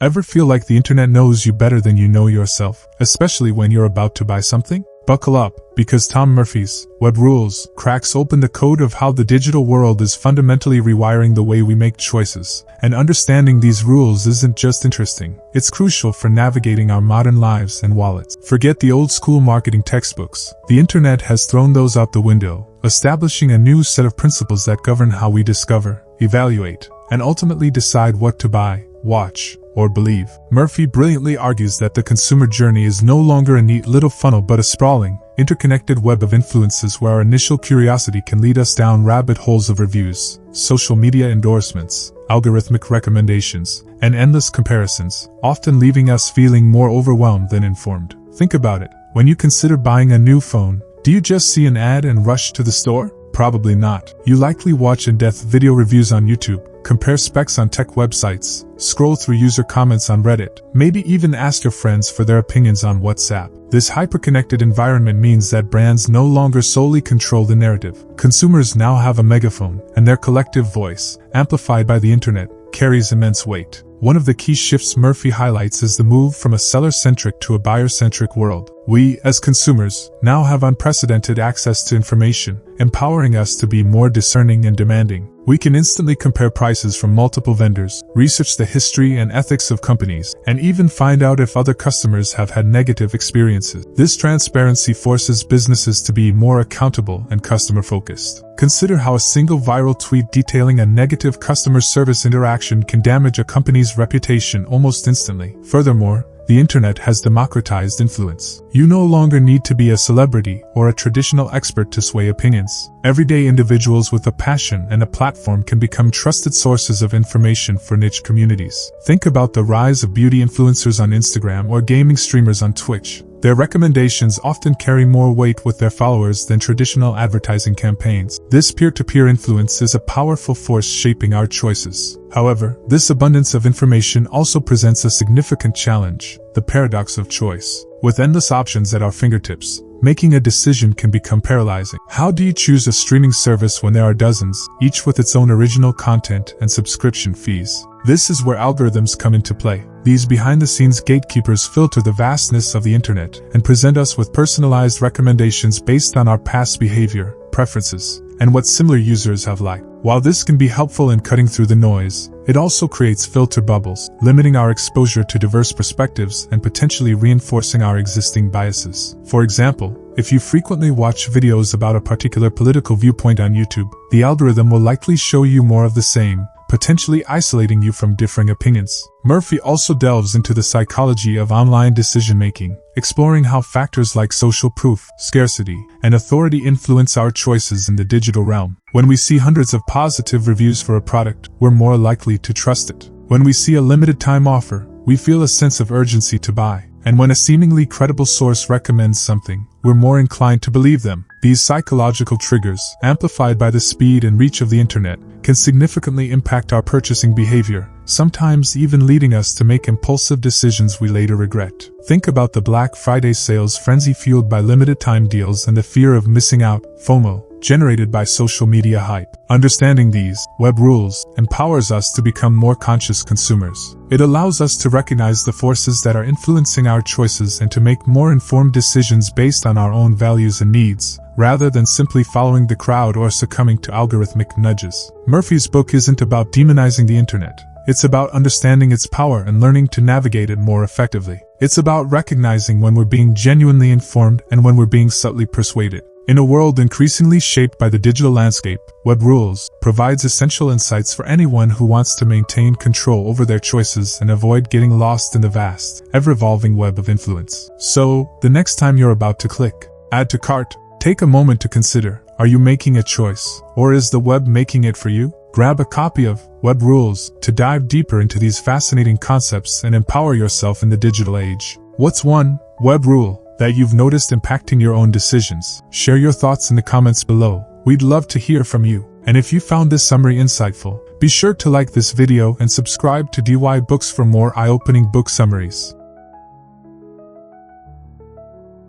Ever feel like the internet knows you better than you know yourself, especially when you're about to buy something? Buckle up, because Tom Murphy's Web Rules cracks open the code of how the digital world is fundamentally rewiring the way we make choices. And understanding these rules isn't just interesting, it's crucial for navigating our modern lives and wallets. Forget the old school marketing textbooks. The internet has thrown those out the window, establishing a new set of principles that govern how we discover, evaluate, and ultimately decide what to buy, watch, or believe. Murphy brilliantly argues that the consumer journey is no longer a neat little funnel but a sprawling, interconnected web of influences where our initial curiosity can lead us down rabbit holes of reviews, social media endorsements, algorithmic recommendations, and endless comparisons, often leaving us feeling more overwhelmed than informed. Think about it. When you consider buying a new phone, do you just see an ad and rush to the store? Probably not. You likely watch in-depth video reviews on YouTube, compare specs on tech websites, scroll through user comments on Reddit, maybe even ask your friends for their opinions on WhatsApp. This hyper-connected environment means that brands no longer solely control the narrative. Consumers now have a megaphone, and their collective voice, amplified by the internet, carries immense weight. One of the key shifts Murphy highlights is the move from a seller-centric to a buyer-centric world. We, as consumers, now have unprecedented access to information, empowering us to be more discerning and demanding. We can instantly compare prices from multiple vendors, research the history and ethics of companies, and even find out if other customers have had negative experiences. This transparency forces businesses to be more accountable and customer-focused. Consider how a single viral tweet detailing a negative customer service interaction can damage a company's reputation almost instantly. Furthermore, the internet has democratized influence. You no longer need to be a celebrity or a traditional expert to sway opinions. Everyday individuals with a passion and a platform can become trusted sources of information for niche communities. Think about the rise of beauty influencers on Instagram or gaming streamers on Twitch. Their recommendations often carry more weight with their followers than traditional advertising campaigns. This peer-to-peer influence is a powerful force shaping our choices. However, this abundance of information also presents a significant challenge: the paradox of choice. With endless options at our fingertips, making a decision can become paralyzing. How do you choose a streaming service when there are dozens, each with its own original content and subscription fees? This is where algorithms come into play. These behind-the-scenes gatekeepers filter the vastness of the internet and present us with personalized recommendations based on our past behavior, preferences, and what similar users have liked. While this can be helpful in cutting through the noise, it also creates filter bubbles, limiting our exposure to diverse perspectives and potentially reinforcing our existing biases. For example, if you frequently watch videos about a particular political viewpoint on YouTube, the algorithm will likely show you more of the same, potentially isolating you from differing opinions. Murphy also delves into the psychology of online decision-making, exploring how factors like social proof, scarcity, and authority influence our choices in the digital realm. When we see hundreds of positive reviews for a product, we're more likely to trust it. When we see a limited-time offer, we feel a sense of urgency to buy. And when a seemingly credible source recommends something, we're more inclined to believe them. These psychological triggers, amplified by the speed and reach of the internet, can significantly impact our purchasing behavior, sometimes even leading us to make impulsive decisions we later regret. Think about the Black Friday sales frenzy fueled by limited-time deals and the fear of missing out, FOMO, generated by social media hype. Understanding these web rules empowers us to become more conscious consumers. It allows us to recognize the forces that are influencing our choices and to make more informed decisions based on our own values and needs, rather than simply following the crowd or succumbing to algorithmic nudges. Murphy's book isn't about demonizing the internet. It's about understanding its power and learning to navigate it more effectively. It's about recognizing when we're being genuinely informed and when we're being subtly persuaded. In a world increasingly shaped by the digital landscape, Web Rules provides essential insights for anyone who wants to maintain control over their choices and avoid getting lost in the vast, ever-evolving web of influence. So, the next time you're about to click Add to Cart, take a moment to consider, are you making a choice, or is the web making it for you? Grab a copy of Web Rules to dive deeper into these fascinating concepts and empower yourself in the digital age. What's one web rule that you've noticed impacting your own decisions? Share your thoughts in the comments below. We'd love to hear from you. And if you found this summary insightful, be sure to like this video and subscribe to DY Books for more eye-opening book summaries.